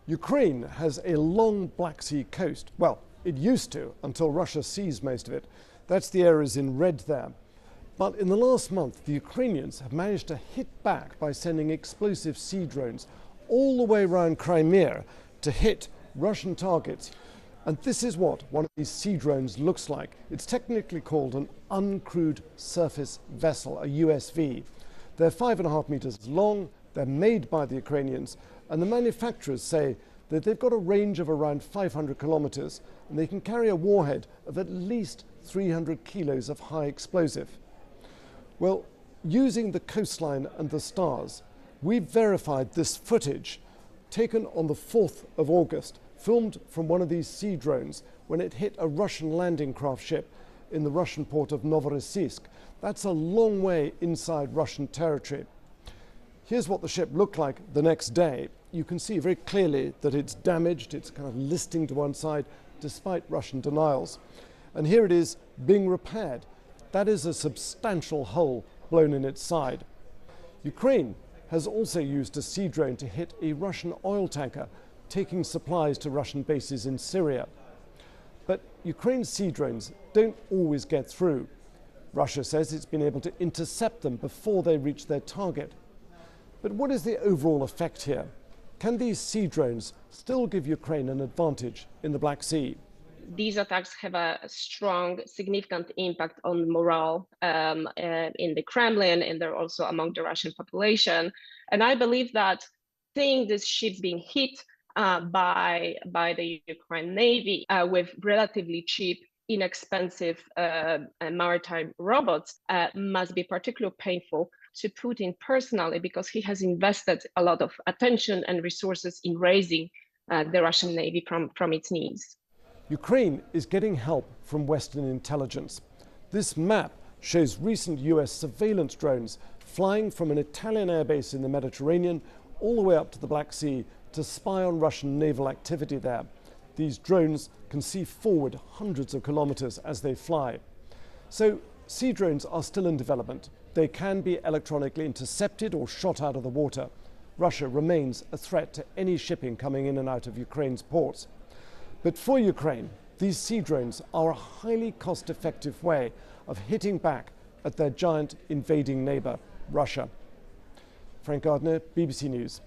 Ukraine has a long Black Sea coast. Well, it used to, until Russia seized most of it. That's the areas in red there. But in the last month, the Ukrainians have managed to hit back by sending explosive sea drones all the way around Crimea to hit Russian targets. And this is what one of these sea drones looks like. It's technically called an uncrewed surface vessel, a USV. They're 5.5 meters long, they're made by the Ukrainians, and the manufacturers say that they've got a range of around 500 kilometers, and they can carry a warhead of at least 300 kilos of high explosive. Well, using the coastline and the stars, we've verified this footage taken on the 4th of August, filmed from one of these sea drones when it hit a Russian landing craft ship in the Russian port of Novorossiysk. That's a long way inside Russian territory. Here's what the ship looked like the next day. You can see very clearly that it's damaged, it's kind of listing to one side despite Russian denials. And here it is being repaired. That is a substantial hole blown in its side. Ukraine has also used a sea drone to hit a Russian oil tanker taking supplies to Russian bases in Syria. But Ukraine's sea drones don't always get through. Russia says it's been able to intercept them before they reach their target. But what is the overall effect here? Can these sea drones still give Ukraine an advantage in the Black Sea? These attacks have a strong, significant impact on morale in the Kremlin, and they're also among the Russian population. And I believe that seeing these ships being hit by the Ukraine Navy with relatively cheap, inexpensive maritime robots must be particularly painful to Putin personally, because he has invested a lot of attention and resources in raising the Russian Navy from its knees. Ukraine is getting help from Western intelligence. This map shows recent US surveillance drones flying from an Italian airbase in the Mediterranean all the way up to the Black Sea to spy on Russian naval activity there. These drones can see forward hundreds of kilometers as they fly. So sea drones are still in development. They can be electronically intercepted or shot out of the water. Russia remains a threat to any shipping coming in and out of Ukraine's ports. But for Ukraine, these sea drones are a highly cost-effective way of hitting back at their giant invading neighbor, Russia. Frank Gardner, BBC News.